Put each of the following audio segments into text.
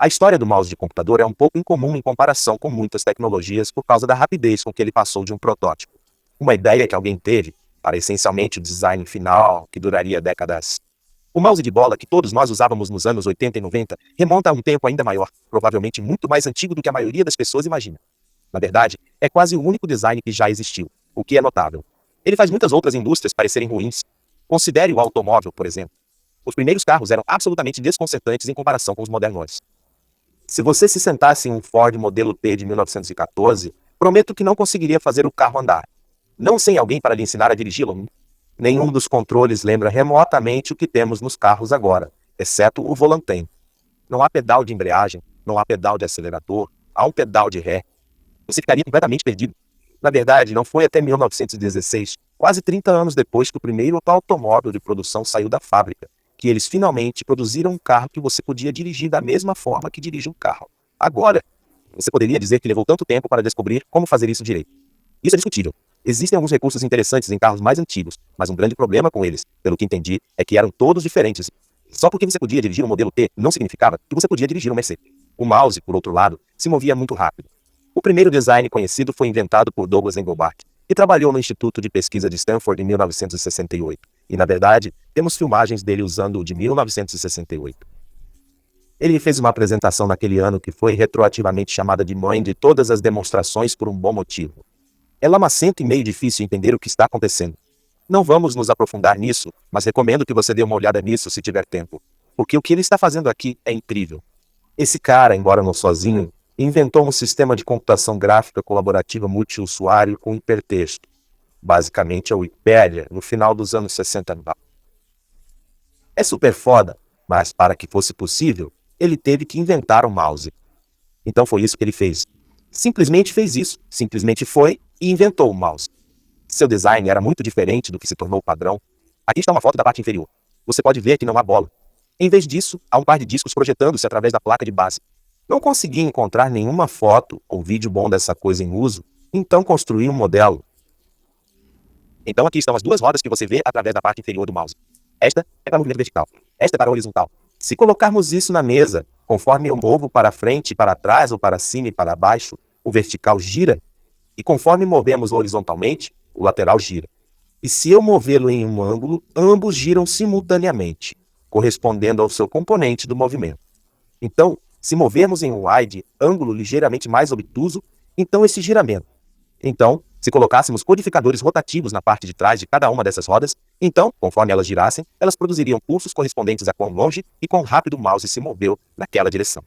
A história do mouse de computador é um pouco incomum em comparação com muitas tecnologias por causa da rapidez com que ele passou de um protótipo, uma ideia que alguém teve, para essencialmente o design final, que duraria décadas. O mouse de bola que todos nós usávamos nos anos 80 e 90 remonta a um tempo ainda maior, provavelmente muito mais antigo do que a maioria das pessoas imagina. Na verdade, é quase o único design que já existiu, o que é notável. Ele faz muitas outras indústrias parecerem ruins. Considere o automóvel, por exemplo. Os primeiros carros eram absolutamente desconcertantes em comparação com os modernos. Se você se sentasse em um Ford modelo T de 1914, prometo que não conseguiria fazer o carro andar. Não sem alguém para lhe ensinar a dirigi-lo. Nenhum dos controles lembra remotamente o que temos nos carros agora, exceto o volantém. Não há pedal de embreagem, não há pedal de acelerador, há um pedal de ré. Você ficaria completamente perdido. Na verdade, não foi até 1916, quase 30 anos depois que o primeiro automóvel de produção saiu da fábrica, que eles finalmente produziram um carro que você podia dirigir da mesma forma que dirige um carro. Agora, você poderia dizer que levou tanto tempo para descobrir como fazer isso direito. Isso é discutível. Existem alguns recursos interessantes em carros mais antigos, mas um grande problema com eles, pelo que entendi, é que eram todos diferentes. Só porque você podia dirigir um modelo T não significava que você podia dirigir um Mercedes. O mouse, por outro lado, se movia muito rápido. O primeiro design conhecido foi inventado por Douglas Engelbart, que trabalhou no Instituto de Pesquisa de Stanford em 1968. E, na verdade, temos filmagens dele usando o de 1968. Ele fez uma apresentação naquele ano que foi retroativamente chamada de mãe de todas as demonstrações por um bom motivo. É lamacento e meio difícil entender o que está acontecendo. Não vamos nos aprofundar nisso, mas recomendo que você dê uma olhada nisso se tiver tempo, porque o que ele está fazendo aqui é incrível. Esse cara, embora não sozinho, inventou um sistema de computação gráfica colaborativa multiusuário com hipertexto. Basicamente a Wikipédia, no final dos anos 60. É super foda, mas para que fosse possível, ele teve que inventar um mouse. Então foi isso que ele fez. Simplesmente fez isso, simplesmente foi e inventou o mouse. Seu design era muito diferente do que se tornou padrão. Aqui está uma foto da parte inferior. Você pode ver que não há bola. Em vez disso, há um par de discos projetando-se através da placa de base. Não consegui encontrar nenhuma foto ou vídeo bom dessa coisa em uso, então construí um modelo. Então aqui estão as duas rodas que você vê através da parte inferior do mouse. Esta é para o movimento vertical, esta é para o horizontal. Se colocarmos isso na mesa, conforme eu movo para frente, para trás ou para cima e para baixo, o vertical gira, e conforme movemos horizontalmente, o lateral gira. E se eu movê-lo em um ângulo, ambos giram simultaneamente, correspondendo ao seu componente do movimento. Então, se movermos em um wide, ângulo ligeiramente mais obtuso, então esse giramento. Então, se colocássemos codificadores rotativos na parte de trás de cada uma dessas rodas, então, conforme elas girassem, elas produziriam pulsos correspondentes a quão longe e quão rápido o mouse se moveu naquela direção.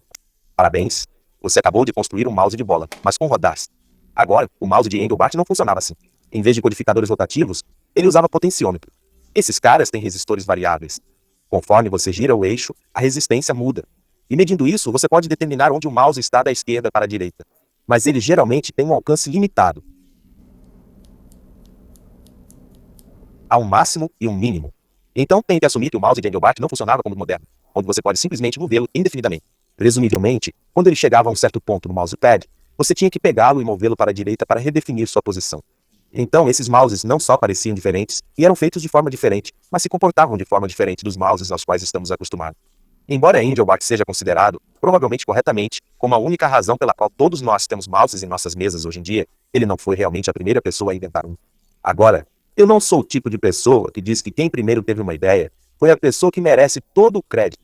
Parabéns! Você acabou de construir um mouse de bola, mas com rodas. Agora, o mouse de Engelbart não funcionava assim. Em vez de codificadores rotativos, ele usava potenciômetro. Esses caras têm resistores variáveis. Conforme você gira o eixo, a resistência muda. E medindo isso, você pode determinar onde o mouse está da esquerda para a direita. Mas ele geralmente tem um alcance limitado. Há um máximo e um mínimo. Então tem que assumir que o mouse de Engelbart não funcionava como o moderno, onde você pode simplesmente movê-lo indefinidamente. Presumivelmente, quando ele chegava a um certo ponto no mousepad, você tinha que pegá-lo e movê-lo para a direita para redefinir sua posição. Então esses mouses não só pareciam diferentes, e eram feitos de forma diferente, mas se comportavam de forma diferente dos mouses aos quais estamos acostumados. Embora Engelbart seja considerado, provavelmente corretamente, como a única razão pela qual todos nós temos mouses em nossas mesas hoje em dia, ele não foi realmente a primeira pessoa a inventar um. Agora, eu não sou o tipo de pessoa que diz que quem primeiro teve uma ideia foi a pessoa que merece todo o crédito.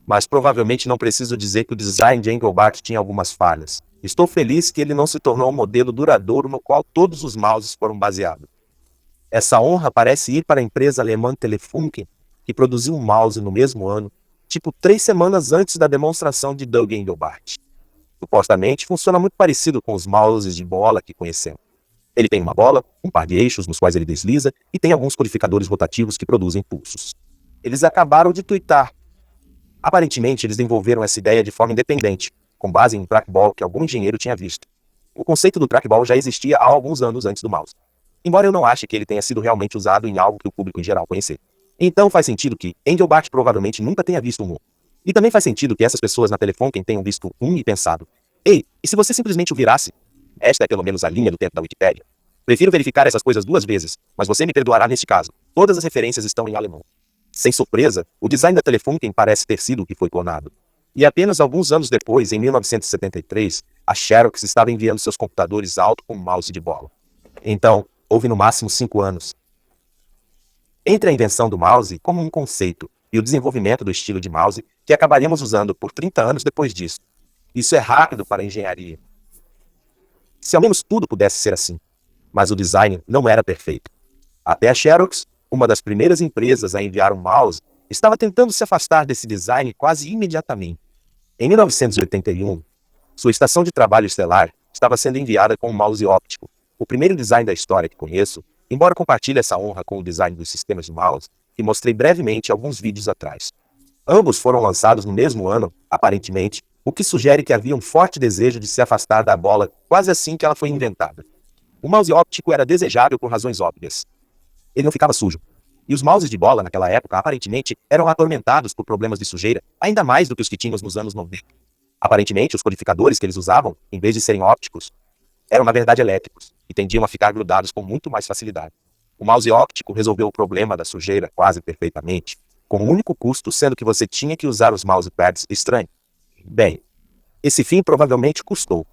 Mas provavelmente não preciso dizer que o design de Engelbart tinha algumas falhas. Estou feliz que ele não se tornou um modelo duradouro no qual todos os mouses foram baseados. Essa honra parece ir para a empresa alemã Telefunken, que produziu um mouse no mesmo ano, tipo 3 semanas antes da demonstração de Doug Engelbart. Supostamente funciona muito parecido com os mouses de bola que conhecemos. Ele tem uma bola, um par de eixos nos quais ele desliza e tem alguns codificadores rotativos que produzem pulsos. Eles acabaram de tuitar. Aparentemente, eles desenvolveram essa ideia de forma independente, com base em um trackball que algum engenheiro tinha visto. O conceito do trackball já existia há alguns anos antes do mouse, embora eu não ache que ele tenha sido realmente usado em algo que o público em geral conhecer. Então faz sentido que Engelbart provavelmente nunca tenha visto um. E também faz sentido que essas pessoas na Telefunken tenham visto um e pensado: ei, e se você simplesmente o virasse? Esta é pelo menos a linha do tempo da Wikipédia. Prefiro verificar essas coisas 2 vezes, mas você me perdoará neste caso. Todas as referências estão em alemão. Sem surpresa, o design da Telefunken parece ter sido o que foi clonado. E apenas alguns anos depois, em 1973, a Xerox estava enviando seus computadores alto com mouse de bola. Então, houve no máximo 5 anos entre a invenção do mouse como um conceito e o desenvolvimento do estilo de mouse que acabaríamos usando por 30 anos depois disso. Isso é rápido para a engenharia. Se ao menos tudo pudesse ser assim. Mas o design não era perfeito. Até a Xerox, uma das primeiras empresas a enviar um mouse, estava tentando se afastar desse design quase imediatamente. Em 1981, sua estação de trabalho estelar estava sendo enviada com um mouse óptico, o primeiro design da história que conheço, embora compartilhe essa honra com o design dos sistemas de mouse, que mostrei brevemente alguns vídeos atrás. Ambos foram lançados no mesmo ano, aparentemente, o que sugere que havia um forte desejo de se afastar da bola quase assim que ela foi inventada. O mouse óptico era desejável por razões óbvias. Ele não ficava sujo. E os mouses de bola naquela época, aparentemente, eram atormentados por problemas de sujeira, ainda mais do que os que tínhamos nos anos 90. Aparentemente, os codificadores que eles usavam, em vez de serem ópticos, eram na verdade elétricos, e tendiam a ficar grudados com muito mais facilidade. O mouse óptico resolveu o problema da sujeira quase perfeitamente, com o único custo sendo que você tinha que usar os mousepads estranhos. Bem, esse fim provavelmente custou.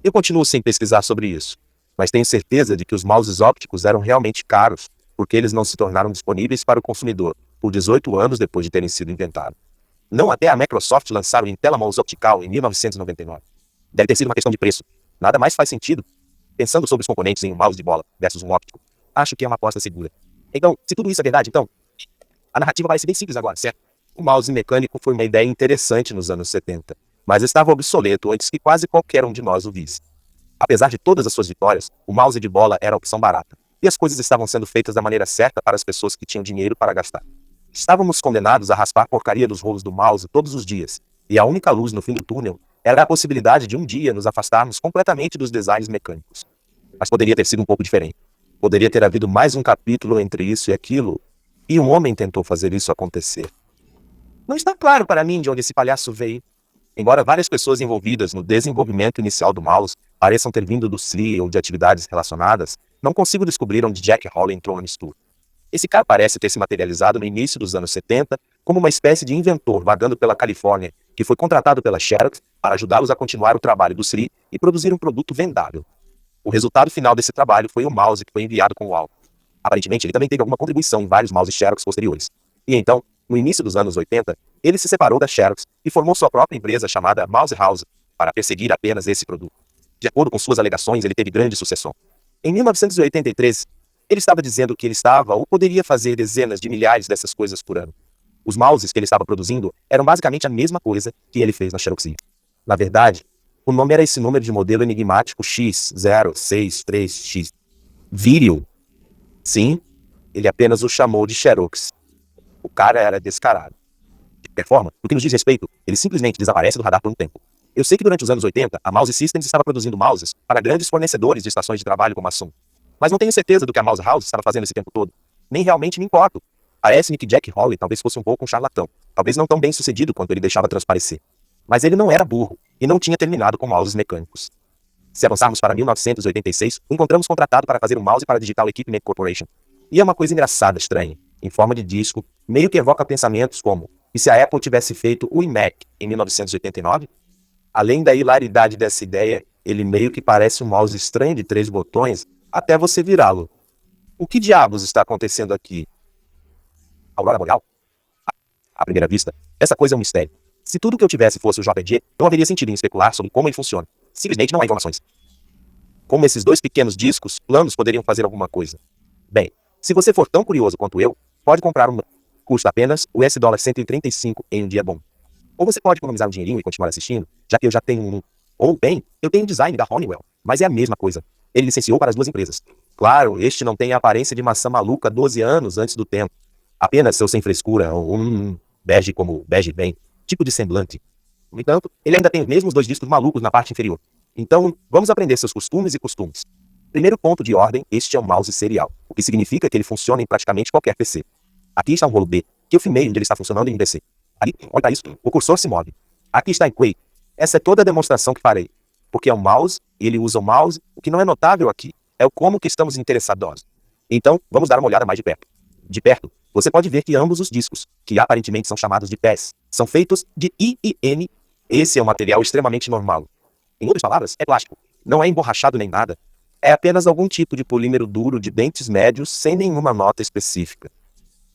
Eu continuo sem pesquisar sobre isso, mas tenho certeza de que os mouses ópticos eram realmente caros, porque eles não se tornaram disponíveis para o consumidor por 18 anos depois de terem sido inventados. Não até a Microsoft lançar o IntelliMouse Optical em 1999. Deve ter sido uma questão de preço. Nada mais faz sentido. Pensando sobre os componentes em um mouse de bola versus um óptico, acho que é uma aposta segura. Então, se tudo isso é verdade, então, a narrativa parece bem simples agora, certo? O mouse mecânico foi uma ideia interessante nos anos 70, mas estava obsoleto antes que quase qualquer um de nós o visse. Apesar de todas as suas vitórias, o mouse de bola era a opção barata, e as coisas estavam sendo feitas da maneira certa para as pessoas que tinham dinheiro para gastar. Estávamos condenados a raspar porcaria dos rolos do mouse todos os dias, e a única luz no fim do túnel era a possibilidade de um dia nos afastarmos completamente dos designs mecânicos. Mas poderia ter sido um pouco diferente. Poderia ter havido mais um capítulo entre isso e aquilo, e um homem tentou fazer isso acontecer. Não está claro para mim de onde esse palhaço veio. Embora várias pessoas envolvidas no desenvolvimento inicial do mouse pareçam ter vindo do SLI ou de atividades relacionadas, não consigo descobrir onde Jack Hall entrou nisso tudo. Esse cara parece ter se materializado no início dos anos 70 como uma espécie de inventor vagando pela Califórnia, que foi contratado pela Xerox para ajudá-los a continuar o trabalho do SLI e produzir um produto vendável. O resultado final desse trabalho foi o mouse que foi enviado com o álbum. Aparentemente, ele também teve alguma contribuição em vários mouses Xerox posteriores. E então, no início dos anos 80, ele se separou da Xerox e formou sua própria empresa chamada Mouse House, para perseguir apenas esse produto. De acordo com suas alegações, ele teve grande sucesso. Em 1983, ele estava dizendo que ele estava ou poderia fazer dezenas de milhares dessas coisas por ano. Os mouses que ele estava produzindo eram basicamente a mesma coisa que ele fez na Xerox. Na verdade, o nome era esse número de modelo enigmático X063X. Vídeo. Sim, ele apenas o chamou de Xerox. O cara era descarado. De qualquer forma, no que nos diz respeito, ele simplesmente desaparece do radar por um tempo. Eu sei que durante os anos 80, a Mouse Systems estava produzindo mouses para grandes fornecedores de estações de trabalho como a Sun. Mas não tenho certeza do que a Mouse House estava fazendo esse tempo todo. Nem realmente me importo. Parece-me que Jack Hawley talvez fosse um pouco um charlatão. Talvez não tão bem sucedido quanto ele deixava transparecer. Mas ele não era burro, e não tinha terminado com mouses mecânicos. Se avançarmos para 1986, o encontramos contratado para fazer um mouse para a Digital Equipment Corporation. E é uma coisa engraçada, estranha, em forma de disco, meio que evoca pensamentos como: e se a Apple tivesse feito o iMac em 1989? Além da hilaridade dessa ideia, ele meio que parece um mouse estranho de 3 botões, até você virá-lo. O que diabos está acontecendo aqui? Aurora Boreal? À primeira vista, essa coisa é um mistério. Se tudo que eu tivesse fosse o JPG, não haveria sentido em especular sobre como ele funciona. Simplesmente não há informações. Como esses 2 pequenos discos planos poderiam fazer alguma coisa? Bem, se você for tão curioso quanto eu, pode comprar um. Custa apenas $135 em um dia bom. Ou você pode economizar um dinheirinho e continuar assistindo, já que eu já tenho um. Ou, bem, eu tenho um design da Honeywell, mas é a mesma coisa. Ele licenciou para as 2 empresas. Claro, este não tem a aparência de maçã maluca 12 anos antes do tempo. Apenas seu sem frescura, bege como bege bem, tipo de semblante. No entanto, ele ainda tem os mesmos 2 discos malucos na parte inferior. Então, vamos aprender seus costumes e costumes. Primeiro ponto de ordem, este é um mouse serial, o que significa que ele funciona em praticamente qualquer PC. Aqui está um rolo B, que eu filmei onde ele está funcionando em PC. Ali, olha isso, o cursor se move. Aqui está em Quake. Essa é toda a demonstração que farei. Porque é um mouse, e ele usa o mouse, o que não é notável aqui é o como que estamos interessados. Então, vamos dar uma olhada mais de perto. De perto, você pode ver que ambos os discos, que aparentemente são chamados de pés, são feitos de I e N. Esse é um material extremamente normal. Em outras palavras, é plástico. Não é emborrachado nem nada. É apenas algum tipo de polímero duro de dentes médios sem nenhuma nota específica.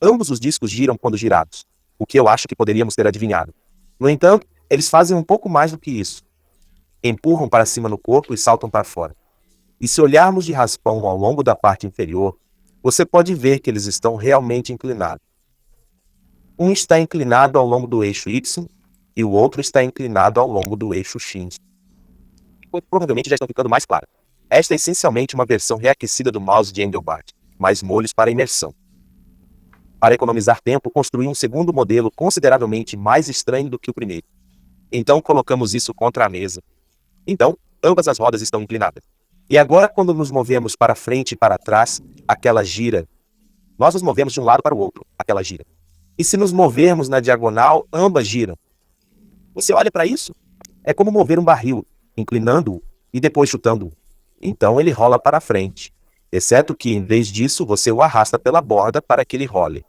Ambos os discos giram quando girados, o que eu acho que poderíamos ter adivinhado. No entanto, eles fazem um pouco mais do que isso. Empurram para cima no corpo e saltam para fora. E se olharmos de raspão ao longo da parte inferior, você pode ver que eles estão realmente inclinados. Um está inclinado ao longo do eixo Y e o outro está inclinado ao longo do eixo X. Provavelmente já estão ficando mais claras. Esta é essencialmente uma versão reaquecida do mouse de Engelbart, mais molhos para imersão. Para economizar tempo, construí um segundo modelo consideravelmente mais estranho do que o primeiro. Então colocamos isso contra a mesa. Então, ambas as rodas estão inclinadas. E agora, quando nos movemos para frente e para trás, aquela gira. Nós nos movemos de um lado para o outro, aquela gira. E se nos movermos na diagonal, ambas giram. Você olha para isso? É como mover um barril, inclinando-o e depois chutando-o. Então ele rola para frente. Exceto que, em vez disso, você o arrasta pela borda para que ele role.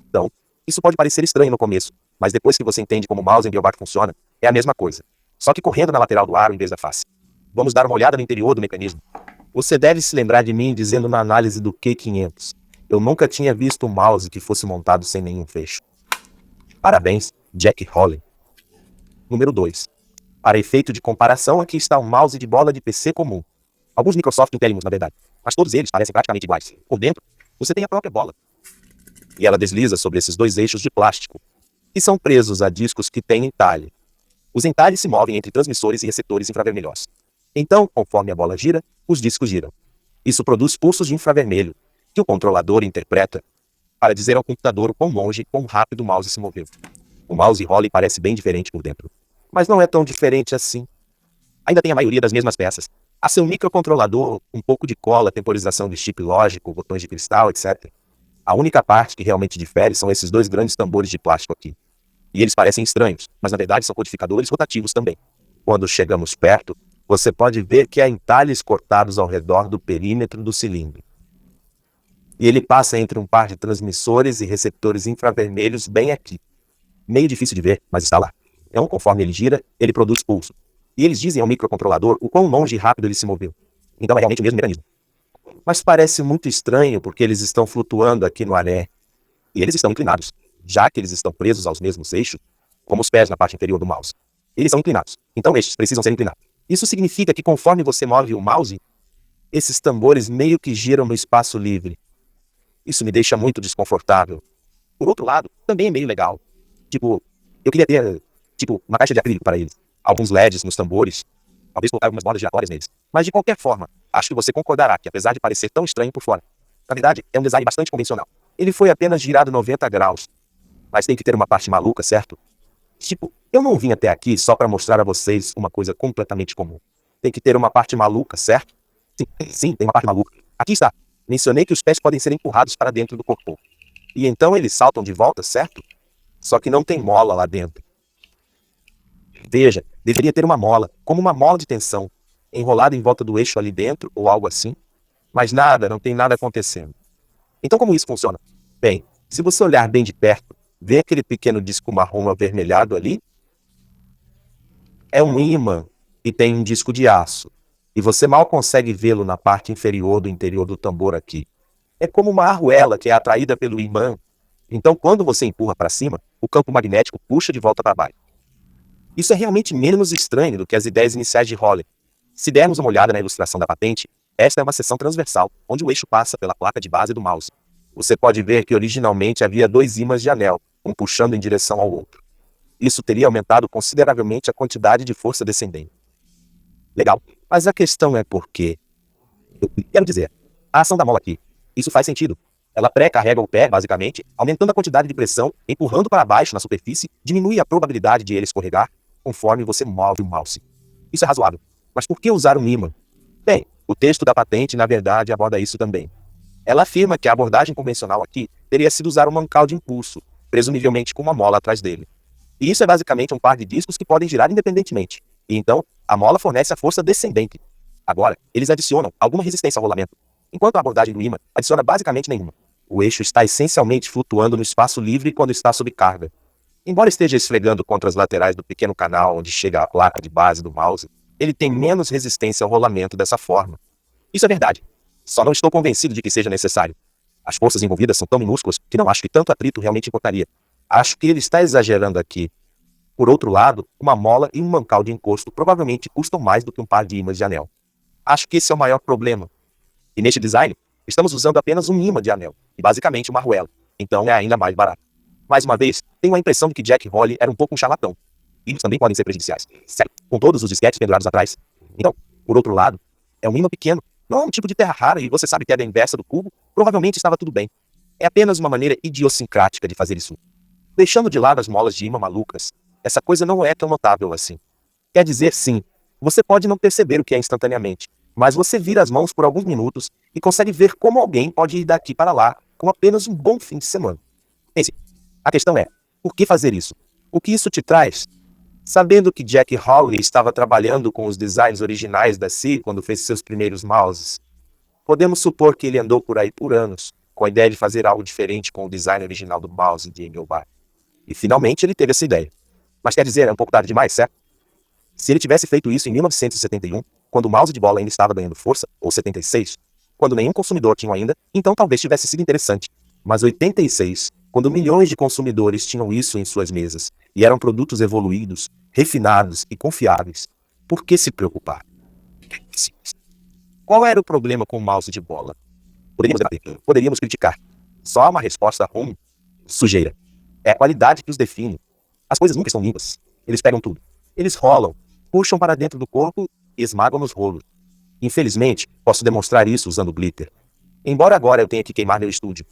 Então, isso pode parecer estranho no começo, mas depois que você entende como o mouse Engelbart funciona, é a mesma coisa. Só que correndo na lateral do aro em vez da face. Vamos dar uma olhada no interior do mecanismo. Você deve se lembrar de mim dizendo na análise do Q500. Eu nunca tinha visto um mouse que fosse montado sem nenhum fecho. Parabéns, Jack Holly. Número 2. Para efeito de comparação, aqui está um mouse de bola de PC comum. Alguns Microsoft Intellimus, na verdade. Mas todos eles parecem praticamente iguais. Por dentro, você tem a própria bola. E ela desliza sobre esses dois eixos de plástico, que são presos a discos que têm entalhe. Os entalhes se movem entre transmissores e receptores infravermelhosos. Então, conforme a bola gira, os discos giram. Isso produz pulsos de infravermelho, que o controlador interpreta para dizer ao computador o quão longe e quão rápido o mouse se moveu. O mouse Holly parece bem diferente por dentro, mas não é tão diferente assim. Ainda tem a maioria das mesmas peças. Há seu microcontrolador, um pouco de cola, temporização de chip lógico, botões de cristal, etc. A única parte que realmente difere são esses dois grandes tambores de plástico aqui. E eles parecem estranhos, mas na verdade são codificadores rotativos também. Quando chegamos perto, você pode ver que há entalhes cortados ao redor do perímetro do cilindro. E ele passa entre um par de transmissores e receptores infravermelhos bem aqui. Meio difícil de ver, mas está lá. Então, conforme ele gira, ele produz pulso. E eles dizem ao microcontrolador o quão longe e rápido ele se moveu. Então é realmente o mesmo mecanismo. Mas parece muito estranho porque eles estão flutuando aqui no aré. E eles estão inclinados, já que eles estão presos aos mesmos eixos, como os pés na parte inferior do mouse. Eles são inclinados, então estes precisam ser inclinados. Isso significa que conforme você move o mouse, esses tambores meio que giram no espaço livre. Isso me deixa muito desconfortável. Por outro lado, também é meio legal. Eu queria ter, uma caixa de acrílico para eles. Alguns LEDs nos tambores. Talvez colocar algumas bordas giratórias neles. Mas de qualquer forma, acho que você concordará que apesar de parecer tão estranho por fora, na verdade, é um design bastante convencional. Ele foi apenas girado 90 graus. Mas tem que ter uma parte maluca, certo? Eu não vim até aqui só para mostrar a vocês uma coisa completamente comum. Tem que ter uma parte maluca, certo? Sim, tem uma parte maluca. Aqui está. Mencionei que os pés podem ser empurrados para dentro do corpo. E então eles saltam de volta, certo? Só que não tem mola lá dentro. Veja, deveria ter uma mola, como uma mola de tensão, enrolada em volta do eixo ali dentro, ou algo assim. Mas nada, não tem nada acontecendo. Então como isso funciona? Bem, se você olhar bem de perto, vê aquele pequeno disco marrom avermelhado ali? É um ímã e tem um disco de aço. E você mal consegue vê-lo na parte inferior do interior do tambor aqui. É como uma arruela que é atraída pelo imã. Então quando você empurra para cima, o campo magnético puxa de volta para baixo. Isso é realmente menos estranho do que as ideias iniciais de Holly. Se dermos uma olhada na ilustração da patente, esta é uma seção transversal, onde o eixo passa pela placa de base do mouse. Você pode ver que originalmente havia dois ímãs de anel, um puxando em direção ao outro. Isso teria aumentado consideravelmente a quantidade de força descendente. Legal, mas a questão é por quê? Eu quero dizer, a ação da mola aqui. Isso faz sentido. Ela pré-carrega o pé, basicamente, aumentando a quantidade de pressão, empurrando para baixo na superfície, diminui a probabilidade de ele escorregar, conforme você move o mouse. Isso é razoável. Mas por que usar um ímã? Bem, o texto da patente, na verdade, aborda isso também. Ela afirma que a abordagem convencional aqui teria sido usar um mancal de impulso, presumivelmente com uma mola atrás dele. E isso é basicamente um par de discos que podem girar independentemente. E então, a mola fornece a força descendente. Agora, eles adicionam alguma resistência ao rolamento, enquanto a abordagem do ímã adiciona basicamente nenhuma. O eixo está essencialmente flutuando no espaço livre quando está sob carga. Embora esteja esfregando contra as laterais do pequeno canal onde chega a placa de base do mouse, ele tem menos resistência ao rolamento dessa forma. Isso é verdade. Só não estou convencido de que seja necessário. As forças envolvidas são tão minúsculas que não acho que tanto atrito realmente importaria. Acho que ele está exagerando aqui. Por outro lado, uma mola e um mancal de encosto provavelmente custam mais do que um par de ímãs de anel. Acho que esse é o maior problema. E neste design, estamos usando apenas um ímã de anel, e basicamente uma arruela. Então é ainda mais barato. Mais uma vez, tenho a impressão de que Jack Holly era um pouco um charlatão. Ímãs também podem ser prejudiciais. Sério, com todos os disquetes pendurados atrás. Então, por outro lado, é um ímã pequeno. Não é um tipo de terra rara e você sabe que é da inversa do cubo. Provavelmente estava tudo bem. É apenas uma maneira idiosincrática de fazer isso. Deixando de lado as molas de ímã malucas, essa coisa não é tão notável assim. Quer dizer, sim, você pode não perceber o que é instantaneamente, mas você vira as mãos por alguns minutos e consegue ver como alguém pode ir daqui para lá com apenas um bom fim de semana. Pense, a questão é, por que fazer isso? O que isso te traz? Sabendo que Jack Hawley estava trabalhando com os designs originais da SI quando fez seus primeiros mouses, podemos supor que ele andou por aí por anos, com a ideia de fazer algo diferente com o design original do mouse de Engelbart. E finalmente ele teve essa ideia. Mas quer dizer, é um pouco tarde demais, certo? Se ele tivesse feito isso em 1971, quando o mouse de bola ainda estava ganhando força, ou 76, quando nenhum consumidor tinha ainda, então talvez tivesse sido interessante. Mas 86, quando milhões de consumidores tinham isso em suas mesas, e eram produtos evoluídos, refinados e confiáveis, por que se preocupar? Simples. Qual era o problema com o mouse de bola? Poderíamos debater, poderíamos criticar. Só há uma resposta ruim: sujeira. É a qualidade que os define. As coisas nunca estão limpas. Eles pegam tudo. Eles rolam, puxam para dentro do corpo e esmagam nos rolos. Infelizmente, posso demonstrar isso usando glitter. Embora agora eu tenha que queimar meu estúdio.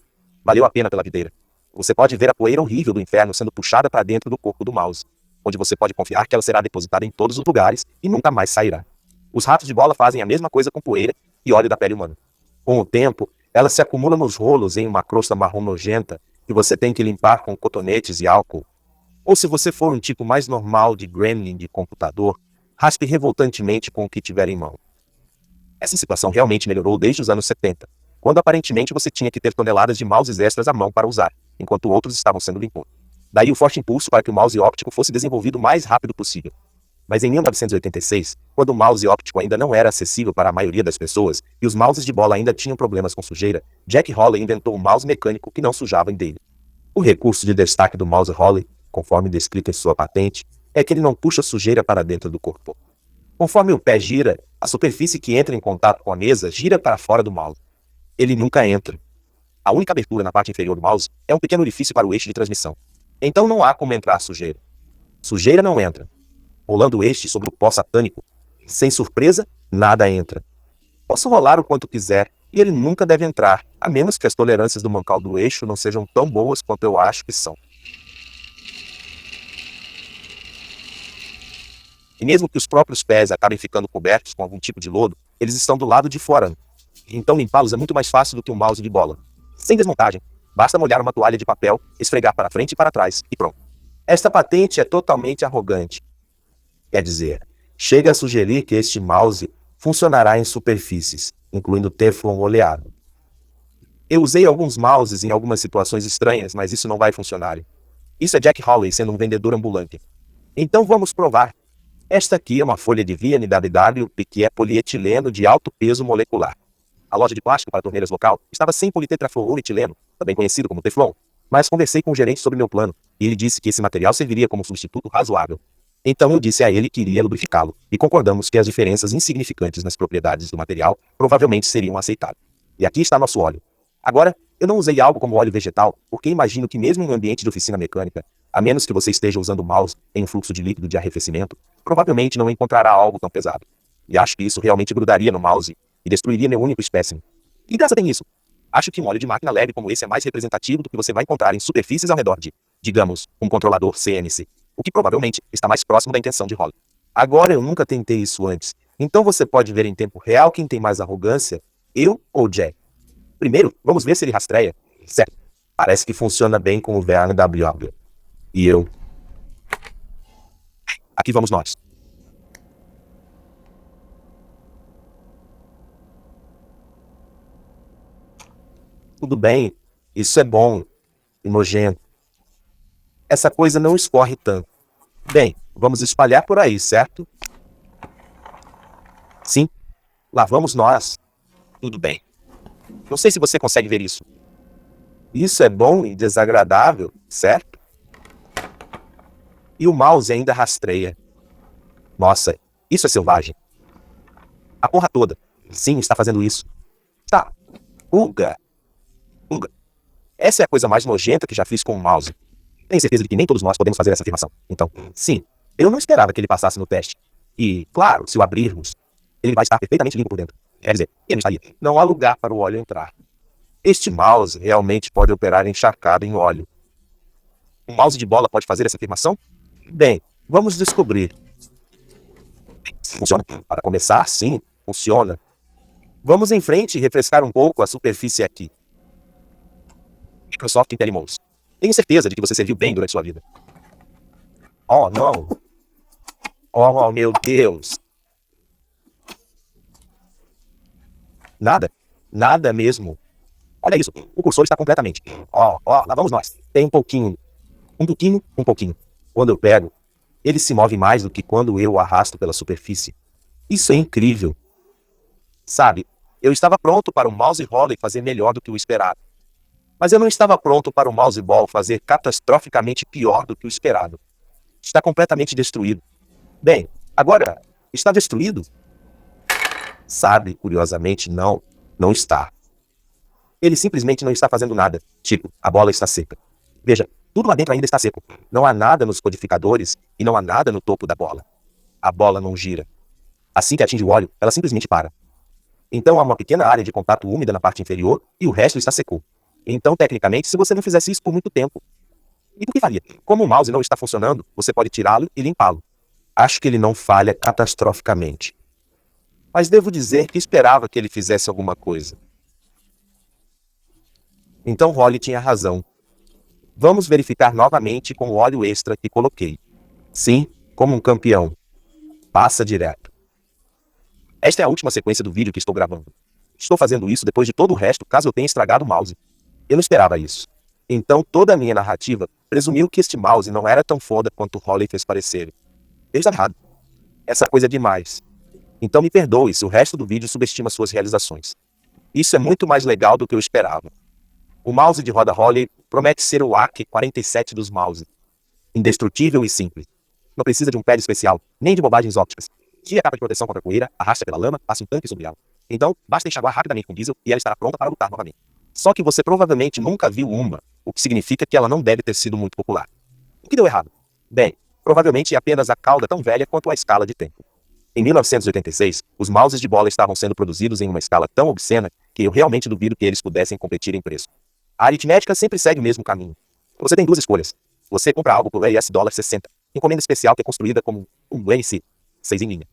Valeu a pena pela videira. Você pode ver a poeira horrível do inferno sendo puxada para dentro do corpo do mouse, onde você pode confiar que ela será depositada em todos os lugares e nunca mais sairá. Os ratos de bola fazem a mesma coisa com poeira e óleo da pele humana. Com o tempo, ela se acumula nos rolos em uma crosta marrom nojenta que você tem que limpar com cotonetes e álcool. Ou se você for um tipo mais normal de gremlin de computador, raspe revoltantemente com o que tiver em mão. Essa situação realmente melhorou desde os anos 70, quando aparentemente você tinha que ter toneladas de mouses extras à mão para usar, enquanto outros estavam sendo limpos. Daí o forte impulso para que o mouse óptico fosse desenvolvido o mais rápido possível. Mas em 1986, quando o mouse óptico ainda não era acessível para a maioria das pessoas e os mouses de bola ainda tinham problemas com sujeira, Jack Hawley inventou um mouse mecânico que não sujava em dele. O recurso de destaque do mouse Hawley, conforme descrito em sua patente, é que ele não puxa sujeira para dentro do corpo. Conforme o pé gira, a superfície que entra em contato com a mesa gira para fora do mouse. Ele nunca entra. A única abertura na parte inferior do mouse é um pequeno orifício para o eixo de transmissão. Então não há como entrar sujeira. Sujeira não entra. Rolando este sobre o pó satânico, sem surpresa, nada entra. Posso rolar o quanto quiser, e ele nunca deve entrar, a menos que as tolerâncias do mancal do eixo não sejam tão boas quanto eu acho que são. E mesmo que os próprios pés acabem ficando cobertos com algum tipo de lodo, eles estão do lado de fora. Então limpá-los é muito mais fácil do que um mouse de bola. Sem desmontagem, basta molhar uma toalha de papel, esfregar para frente e para trás, e pronto. Esta patente é totalmente arrogante. Quer dizer, chega a sugerir que este mouse funcionará em superfícies, incluindo teflon oleado. Eu usei alguns mouses em algumas situações estranhas, mas isso não vai funcionar. Isso é Jack Hawley sendo um vendedor ambulante. Então vamos provar. Esta aqui é uma folha de VNWW que é polietileno de alto peso molecular. A loja de plástico para torneiras local estava sem politetrafluoretileno, também conhecido como Teflon, mas conversei com o gerente sobre meu plano, e ele disse que esse material serviria como substituto razoável. Então eu disse a ele que iria lubrificá-lo, e concordamos que as diferenças insignificantes nas propriedades do material provavelmente seriam aceitáveis. E aqui está nosso óleo. Agora, eu não usei algo como óleo vegetal, porque imagino que mesmo em um ambiente de oficina mecânica, a menos que você esteja usando o mouse em um fluxo de líquido de arrefecimento, provavelmente não encontrará algo tão pesado. E acho que isso realmente grudaria no mouse e destruiria meu único espécime. Que graça tem isso? Acho que um óleo de máquina leve como esse é mais representativo do que você vai encontrar em superfícies ao redor de, digamos, um controlador CNC, o que provavelmente está mais próximo da intenção de Holly. Agora eu nunca tentei isso antes, então você pode ver em tempo real quem tem mais arrogância, eu ou Jack. Primeiro, vamos ver se ele rastreia. Certo, parece que funciona bem com o VNWW. E eu... Aqui vamos nós. Tudo bem, Isso é bom e nojento. Essa coisa não escorre tanto. Bem, vamos espalhar por aí, certo? Sim, lá vamos nós. Tudo bem. Não sei se você consegue ver isso. Isso é bom e desagradável, certo? E o mouse ainda rastreia. Nossa, isso é selvagem. A porra toda. Sim, está fazendo isso. Tá. Uga. Uga. Essa é a coisa mais nojenta que já fiz com o mouse. Tenho certeza de que nem todos nós podemos fazer essa afirmação. Então, sim, eu não esperava que ele passasse no teste. E, claro, se o abrirmos, ele vai estar perfeitamente limpo por dentro. Quer dizer, ele não estaria. Não há lugar para o óleo entrar. Este mouse realmente pode operar encharcado em óleo. Um mouse de bola pode fazer essa afirmação? Bem, vamos descobrir. Funciona. Para começar, sim, funciona. Vamos em frente e refrescar um pouco a superfície aqui. Microsoft IntelliMouse. Tenho certeza de que você serviu bem durante sua vida. Oh, não. Oh, meu Deus. Nada. Nada mesmo. Olha isso. O cursor está completamente. Lá vamos nós. Tem um pouquinho. Um pouquinho. Quando eu pego, ele se move mais do que quando eu o arrasto pela superfície. Isso é incrível. Sabe, eu estava pronto para o mouse Holly fazer melhor do que o esperado. Mas eu não estava pronto para o mouse ball fazer catastroficamente pior do que o esperado. Está completamente destruído. Bem, agora, está destruído? Sabe, curiosamente, não. Não está. Ele simplesmente não está fazendo nada. Tipo, a bola está seca. Veja, tudo lá dentro ainda está seco. Não há nada nos codificadores e não há nada no topo da bola. A bola não gira. Assim que atinge o óleo, ela simplesmente para. Então há uma pequena área de contato úmida na parte inferior e o resto está seco. Então, tecnicamente, se você não fizesse isso por muito tempo, e por que faria? Como o mouse não está funcionando, você pode tirá-lo e limpá-lo. Acho que ele não falha catastroficamente. Mas devo dizer que esperava que ele fizesse alguma coisa. Então Holly tinha razão. Vamos verificar novamente com o óleo extra que coloquei. Sim, como um campeão. Passa direto. Esta é a última sequência do vídeo que estou gravando. Estou fazendo isso depois de todo o resto, caso eu tenha estragado o mouse. Eu não esperava isso. Então toda a minha narrativa presumiu que este mouse não era tão foda quanto Holly fez parecer. Ele está errado. Essa coisa é demais. Então me perdoe se o resto do vídeo subestima suas realizações. Isso é muito mais legal do que eu esperava. O mouse de roda Holly promete ser o AK-47 dos mouse. Indestrutível e simples. Não precisa de um pad especial, nem de bobagens ópticas. Tire a capa de proteção contra a poeira, arraste pela lama, passe um tanque sobre ela. Então, basta enxaguar rapidamente com diesel e ela estará pronta para lutar novamente. Só que você provavelmente nunca viu uma, o que significa que ela não deve ter sido muito popular. O que deu errado? Bem, provavelmente é apenas a cauda tão velha quanto a escala de tempo. Em 1986, os mouses de bola estavam sendo produzidos em uma escala tão obscena que eu realmente duvido que eles pudessem competir em preço. A aritmética sempre segue o mesmo caminho. Você tem duas escolhas. Você compra algo por $60, encomenda especial que é construída como um NC, 6 em linha.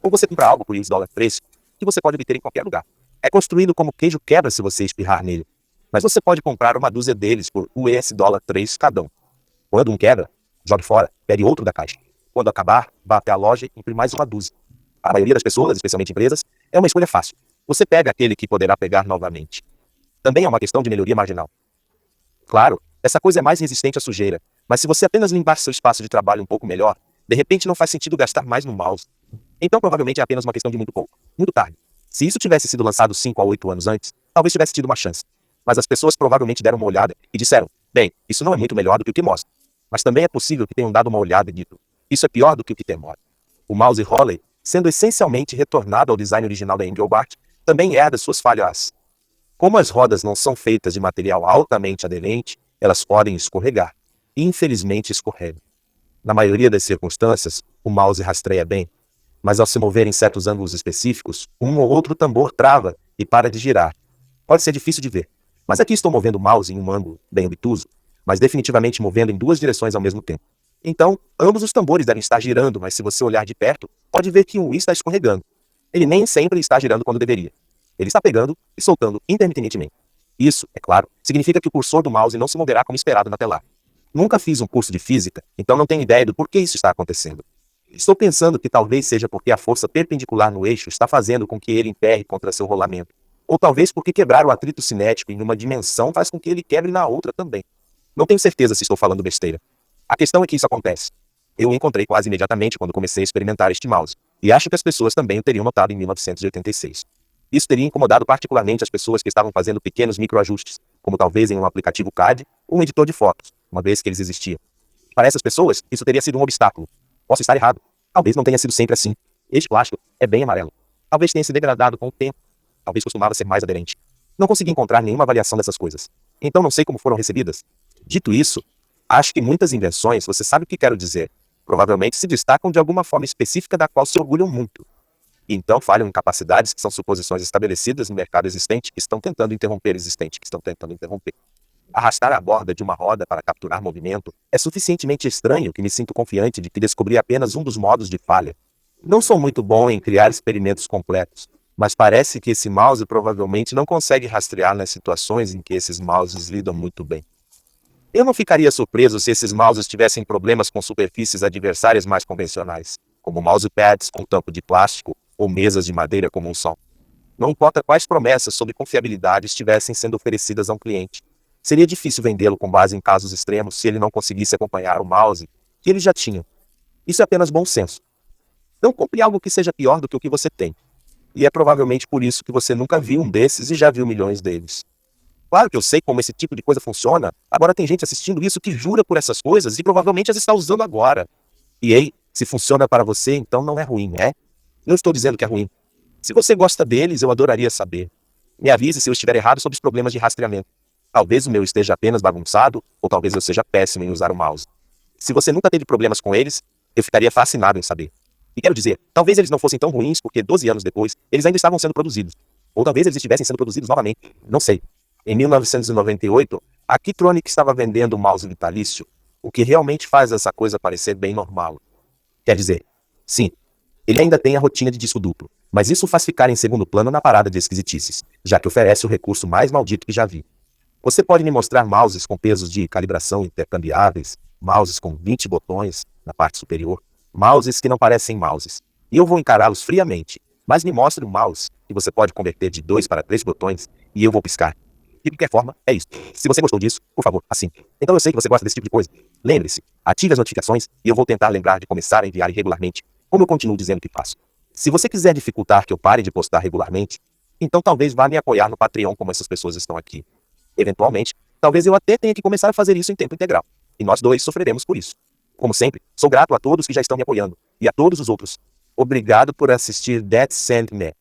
Ou você compra algo por $3, que você pode obter em qualquer lugar. É construído como queijo quebra se você espirrar nele. Mas você pode comprar uma dúzia deles por $3 cada um. Quando um quebra, jogue fora, pegue outro da caixa. Quando acabar, vá até a loja e imprime mais uma dúzia. A maioria das pessoas, especialmente empresas, é uma escolha fácil. Você pega aquele que poderá pegar novamente. Também é uma questão de melhoria marginal. Claro, essa coisa é mais resistente à sujeira, mas se você apenas limpar seu espaço de trabalho um pouco melhor, de repente não faz sentido gastar mais no mouse. Então provavelmente é apenas uma questão de muito pouco, muito tarde. Se isso tivesse sido lançado 5 a 8 anos antes, talvez tivesse tido uma chance. Mas as pessoas provavelmente deram uma olhada e disseram, bem, isso não é muito melhor do que o que mostra. Mas também é possível que tenham dado uma olhada e dito, isso é pior do que o que demora. O mouse Holly, sendo essencialmente retornado ao design original da Engelbart, também herda suas falhas. Como as rodas não são feitas de material altamente aderente, elas podem escorregar. E infelizmente escorregam. Na maioria das circunstâncias, o mouse rastreia bem, mas ao se mover em certos ângulos específicos, um ou outro tambor trava e para de girar. Pode ser difícil de ver, mas aqui estou movendo o mouse em um ângulo bem obtuso, mas definitivamente movendo em duas direções ao mesmo tempo. Então, ambos os tambores devem estar girando, mas se você olhar de perto, pode ver que um está escorregando. Ele nem sempre está girando quando deveria. Ele está pegando e soltando intermitentemente. Isso, é claro, significa que o cursor do mouse não se moverá como esperado na tela. Nunca fiz um curso de física, então não tenho ideia do porquê isso está acontecendo. Estou pensando que talvez seja porque a força perpendicular no eixo está fazendo com que ele emperre contra seu rolamento. Ou talvez porque quebrar o atrito cinético em uma dimensão faz com que ele quebre na outra também. Não tenho certeza se estou falando besteira. A questão é que isso acontece. Eu o encontrei quase imediatamente quando comecei a experimentar este mouse, e acho que as pessoas também o teriam notado em 1986. Isso teria incomodado particularmente as pessoas que estavam fazendo pequenos microajustes, como talvez em um aplicativo CAD ou um editor de fotos, uma vez que eles existiam. Para essas pessoas, isso teria sido um obstáculo. Posso estar errado. Talvez não tenha sido sempre assim. Este plástico é bem amarelo. Talvez tenha se degradado com o tempo. Talvez costumava ser mais aderente. Não consegui encontrar nenhuma avaliação dessas coisas. Então não sei como foram recebidas. Dito isso, acho que muitas invenções, você sabe o que quero dizer, provavelmente se destacam de alguma forma específica da qual se orgulham muito. E então falham em capacidades que são suposições estabelecidas no mercado existente que estão tentando interromper existente, que estão tentando interromper. Arrastar a borda de uma roda para capturar movimento é suficientemente estranho que me sinto confiante de que descobri apenas um dos modos de falha. Não sou muito bom em criar experimentos completos, mas parece que esse mouse provavelmente não consegue rastrear nas situações em que esses mouses lidam muito bem. Eu não ficaria surpreso se esses mouses tivessem problemas com superfícies adversárias mais convencionais, como mousepads com tampo de plástico ou mesas de madeira como um som. Não importa quais promessas sobre confiabilidade estivessem sendo oferecidas a um cliente. Seria difícil vendê-lo com base em casos extremos se ele não conseguisse acompanhar o mouse que eles já tinham. Isso é apenas bom senso. Não compre algo que seja pior do que o que você tem. E é provavelmente por isso que você nunca viu um desses e já viu milhões deles. Claro que eu sei como esse tipo de coisa funciona. Agora tem gente assistindo isso que jura por essas coisas e provavelmente as está usando agora. E ei, se funciona para você, então não é ruim, é? Não estou dizendo que é ruim. Se você gosta deles, eu adoraria saber. Me avise se eu estiver errado sobre os problemas de rastreamento. Talvez o meu esteja apenas bagunçado, ou talvez eu seja péssimo em usar o mouse. Se você nunca teve problemas com eles, eu ficaria fascinado em saber. E quero dizer, talvez eles não fossem tão ruins porque 12 anos depois, eles ainda estavam sendo produzidos. Ou talvez eles estivessem sendo produzidos novamente. Não sei. Em 1998, a Keytronic estava vendendo um mouse vitalício, o que realmente faz essa coisa parecer bem normal. Quer dizer, sim, ele ainda tem a rotina de disco duplo, mas isso faz ficar em segundo plano na parada de esquisitices, já que oferece o recurso mais maldito que já vi. Você pode me mostrar mouses com pesos de calibração intercambiáveis, mouses com 20 botões na parte superior, mouses que não parecem mouses, e eu vou encará-los friamente, mas me mostre um mouse que você pode converter de 2 para 3 botões, e eu vou piscar. De qualquer forma, é isso. Se você gostou disso, por favor, assine. Então eu sei que você gosta desse tipo de coisa. Lembre-se, ative as notificações e eu vou tentar lembrar de começar a enviar regularmente, como eu continuo dizendo que faço. Se você quiser dificultar que eu pare de postar regularmente, então talvez vá me apoiar no Patreon como essas pessoas estão aqui. Eventualmente, talvez eu até tenha que começar a fazer isso em tempo integral. E nós dois sofreremos por isso. Como sempre, sou grato a todos que já estão me apoiando. E a todos os outros. Obrigado por assistir That's Sandman.